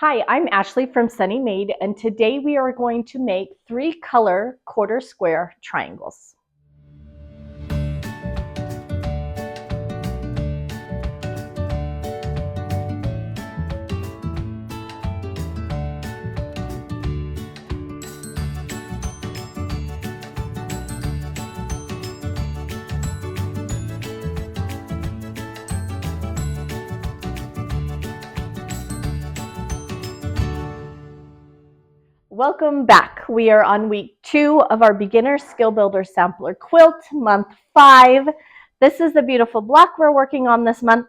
Hi, I'm Ashley from Sunny Maid, and today we are going to make 3-color quarter square triangles. Welcome back. We are on week 2 of our Beginner Skill Builder Sampler Quilt, month 5. This is the beautiful block we're working on this month.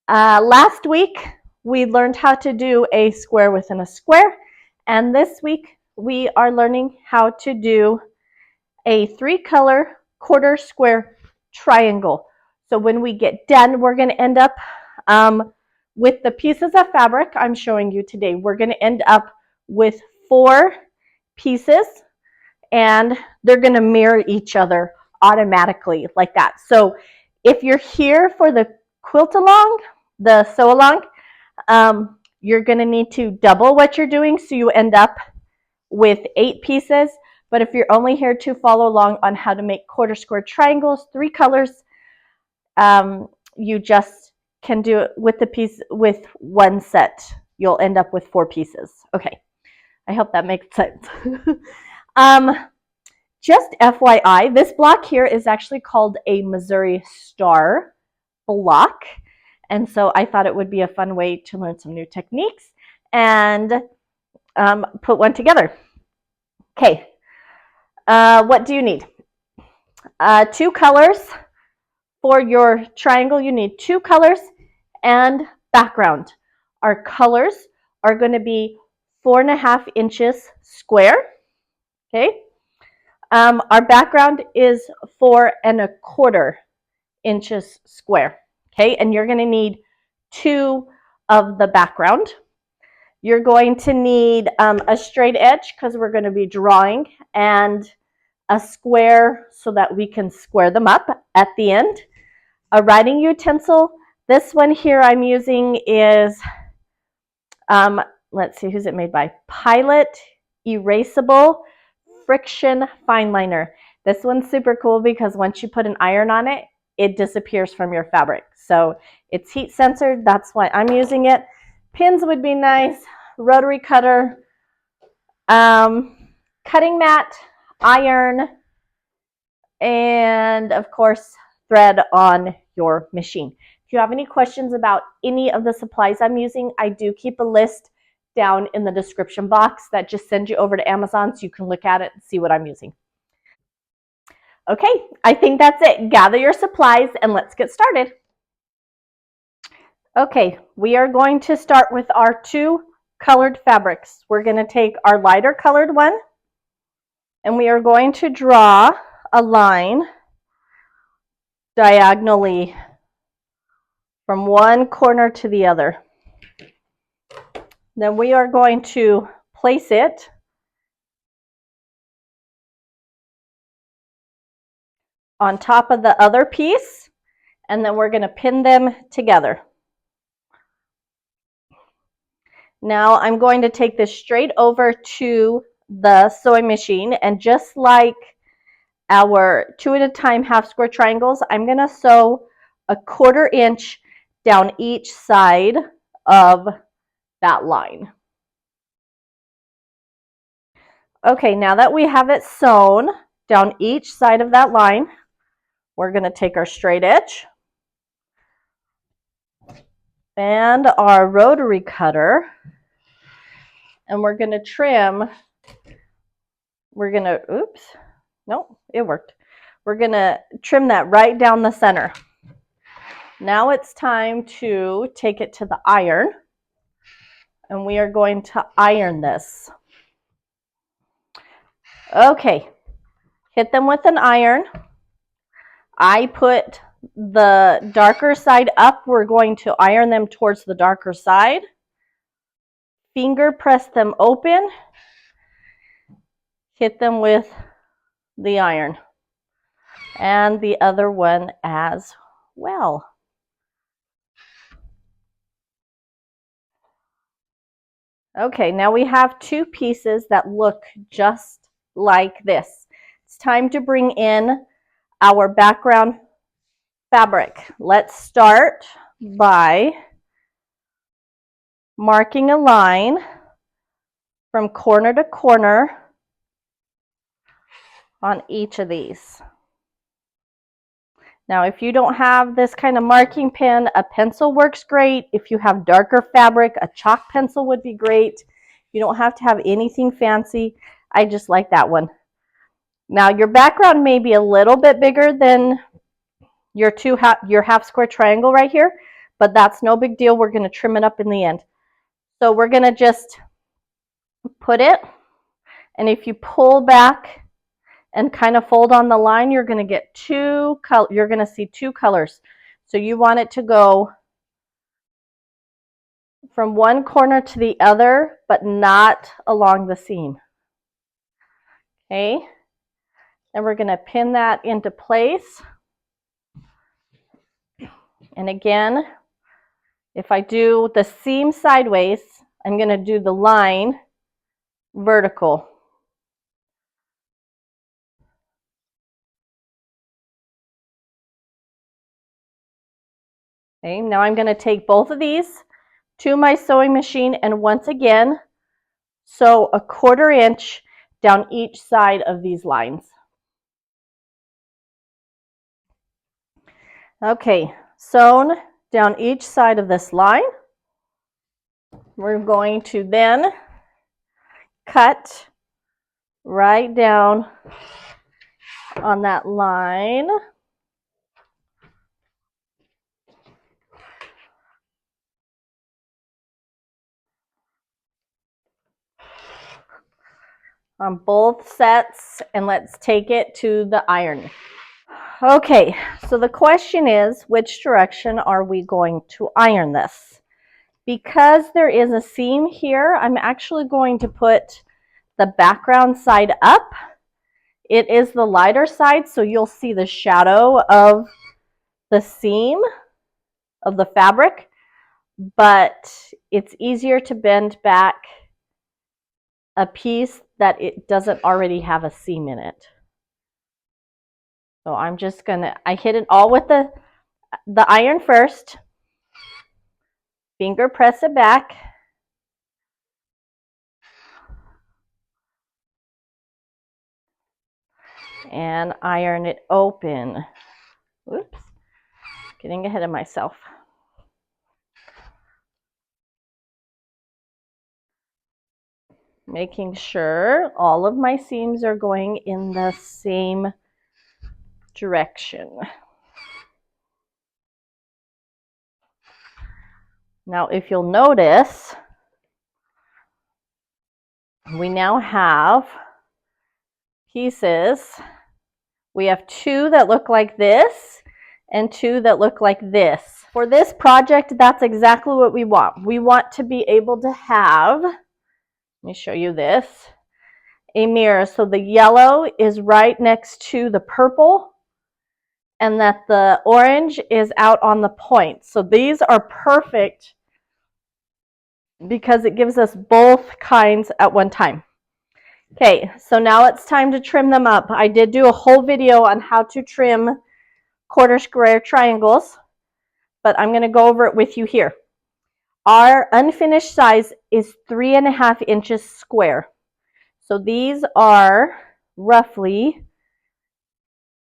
Last week, we learned how to do a square within a square, and this week we are learning how to do a 3-color quarter square triangle. So when we get done, we're going to end up with the pieces of fabric I'm showing you today. We're going to end up with 4 pieces, and they're going to mirror each other automatically like that. So if you're here for the quilt along, the sew along, you're going to need to double what you're doing so you end up with 8 pieces. But if you're only here to follow along on how to make quarter square triangles, 3 colors, you just can do it with the piece with one set. You'll end up with 4 pieces. Okay, I hope that makes sense. Just FYI, this block here is actually called a Missouri Star block. And so I thought it would be a fun way to learn some new techniques and put one together. Okay, what do you need? 2 colors. For your triangle, you need 2 colors and background. Our colors are going to be 4.5 inches square. Okay. Our background is 4.25 inches square. Okay, and you're going to need 2 of the background. You're going to need a straight edge because we're going to be drawing, and a square so that we can square them up at the end. A writing utensil. This one here I'm using is, let's see, who's it made by? Pilot Erasable Friction Fine Liner. This one's super cool because once you put an iron on it, it disappears from your fabric. So it's heat censored. That's why I'm using it. Pins would be nice. Rotary cutter. Cutting mat. Iron. And of course, thread on your machine. If you have any questions about any of the supplies I'm using, I do keep a list down in the description box that just sends you over to Amazon so you can look at it and see what I'm using. Okay, I think that's it. Gather your supplies and let's get started. Okay, we are going to start with our 2 colored fabrics. We're going to take our lighter colored one and we are going to draw a line diagonally from one corner to the other. Then we are going to place it on top of the other piece, and then we're going to pin them together. Now I'm going to take this straight over to the sewing machine, and just like our 2 at a time half square triangles, I'm going to sew a 1/4 inch down each side of that line. Okay, now that we have it sewn down each side of that line, we're going to take our straight edge and our rotary cutter, and we're going to trim. We're going to, oops, no, it worked. We're going to trim that right down the center. Now it's time to take it to the iron, and we are going to iron this. Okay, hit them with an iron. I put the darker side up. We're going to iron them towards the darker side. Finger press them open. Hit them with the iron. And the other one as well. Okay, now we have two pieces that look just like this. It's time to bring in our background fabric. Let's start by marking a line from corner to corner on each of these. Now, if you don't have this kind of marking pen, a pencil works great. If you have darker fabric, a chalk pencil would be great. You don't have to have anything fancy. I just like that one. Now, your background may be a little bit bigger than your half square triangle right here, but that's no big deal. We're going to trim it up in the end. So we're going to just put it, and if you pull back and kind of fold on the line, you're going to get you're going to see two colors. So you want it to go from one corner to the other, but not along the seam. Okay, and we're going to pin that into place. And again, if I do the seam sideways, I'm going to do the line vertical. Okay, now I'm going to take both of these to my sewing machine and once again sew 1/4 inch down each side of these lines. Okay, sewn down each side of this line. We're going to then cut right down on that line. On both sets, and let's take it to the iron. Okay, so the question is, which direction are we going to iron this? Because there is a seam here, I'm actually going to put the background side up. It is the lighter side, so you'll see the shadow of the seam of the fabric, but it's easier to bend back a piece that it doesn't already have a seam in it. So I'm just gonna, I hit it all with the iron first, finger press it back, and iron it open. Oops, getting ahead of myself. Making sure all of my seams are going in the same direction. Now, if you'll notice, we now have pieces. We have two that look like this and two that look like this. For this project, that's exactly what we want. We want to be able to have, let me show you this, a mirror. So the yellow is right next to the purple, and that the orange is out on the point. So these are perfect because it gives us both kinds at one time. Okay, so now it's time to trim them up. I did do a whole video on how to trim 1/4 square triangles, but I'm going to go over it with you here. Our unfinished size is 3.5 inches square. So these are roughly,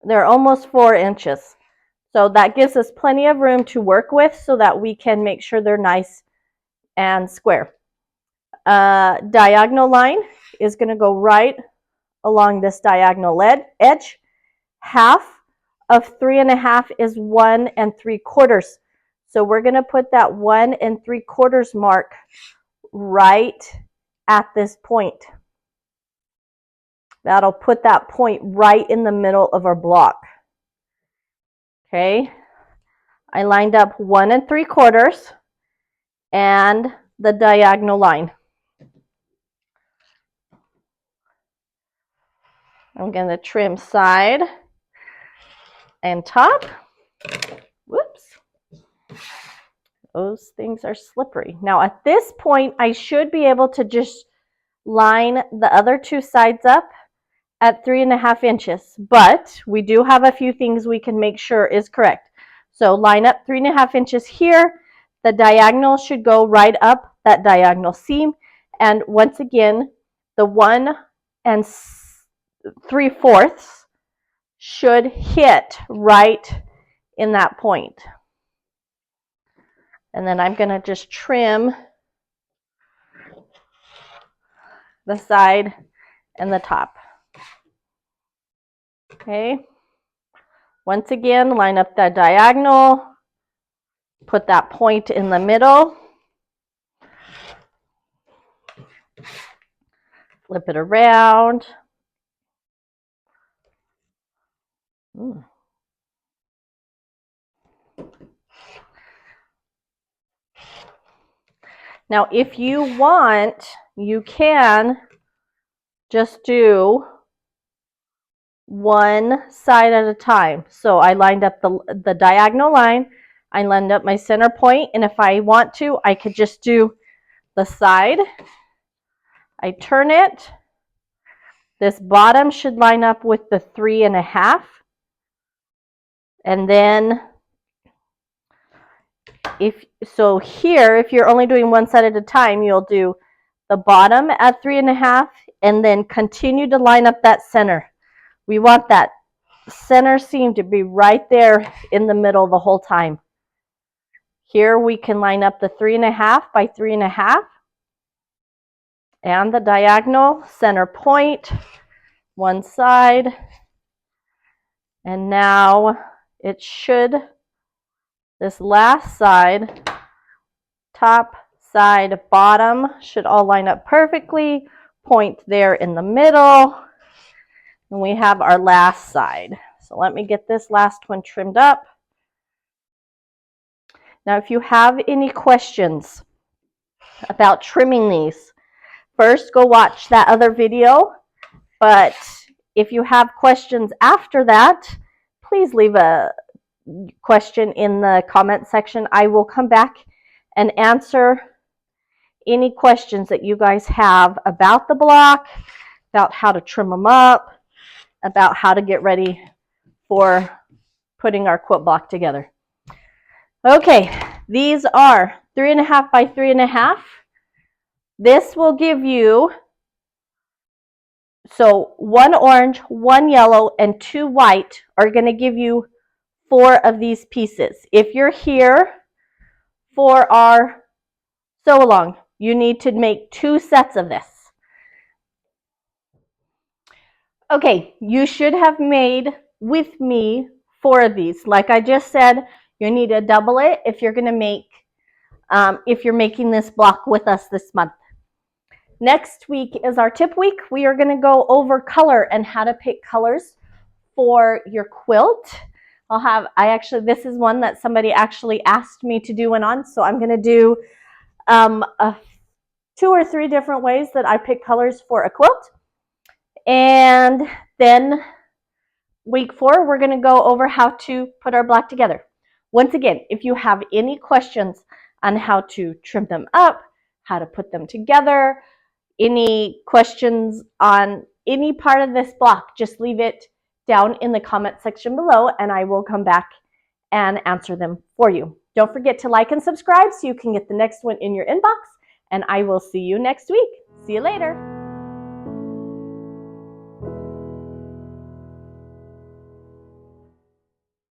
they're almost 4 inches. So that gives us plenty of room to work with so that we can make sure they're nice and square. Diagonal line is going to go right along this diagonal edge. Half of 3.5 is 1 3/4. So we're going to put that 1 3/4 mark right at this point. That'll put that point right in the middle of our block. Okay, I lined up 1 3/4 and the diagonal line. I'm going to trim side and top. Whoops. Those things are slippery. Now at this point, I should be able to just line the other two sides up at 3.5 inches, but we do have a few things we can make sure is correct. So line up 3.5 inches here. The diagonal should go right up that diagonal seam. And once again, the 1 3/4 should hit right in that point. And then I'm going to just trim the side and the top. Okay. Once again, line up that diagonal, put that point in the middle, flip it around. Now, if you want, you can just do one side at a time. So I lined up the diagonal line, I lined up my center point, and if I want to, I could just do the side. I turn it. This bottom should line up with the 3.5. And then if you're only doing one side at a time, you'll do the bottom at 3.5 and then continue to line up that center. We want that center seam to be right there in the middle the whole time. Here we can line up the 3.5 by 3.5 and the diagonal center point, one side. And now it should, this last side, top, side, bottom, should all line up perfectly. Point there in the middle. And we have our last side. So let me get this last one trimmed up. Now, if you have any questions about trimming these, first go watch that other video. But if you have questions after that, please leave a question in the comment section. I will come back and answer any questions that you guys have about the block, about how to trim them up, about how to get ready for putting our quilt block together. Okay, these are 3.5 by 3.5. This will give you, so 1 orange, 1 yellow, and 2 white are going to give you 4 of these pieces. If you're here for our sew along, you need to make 2 sets of this. Okay, you should have made with me 4 of these. Like I just said, you need to double it if you're going to make, if you're making this block with us this month. Next week is our tip week. We are going to go over color and how to pick colors for your quilt. This is one that somebody actually asked me to do one on, so I'm going to do 2 or 3 different ways that I pick colors for a quilt. And then week 4, we're going to go over how to put our block together. Once again, if you have any questions on how to trim them up, how to put them together, any questions on any part of this block, just leave it down in the comment section below and I will come back and answer them for you. Don't forget to like and subscribe so you can get the next one in your inbox, and I will see you next week. See you later.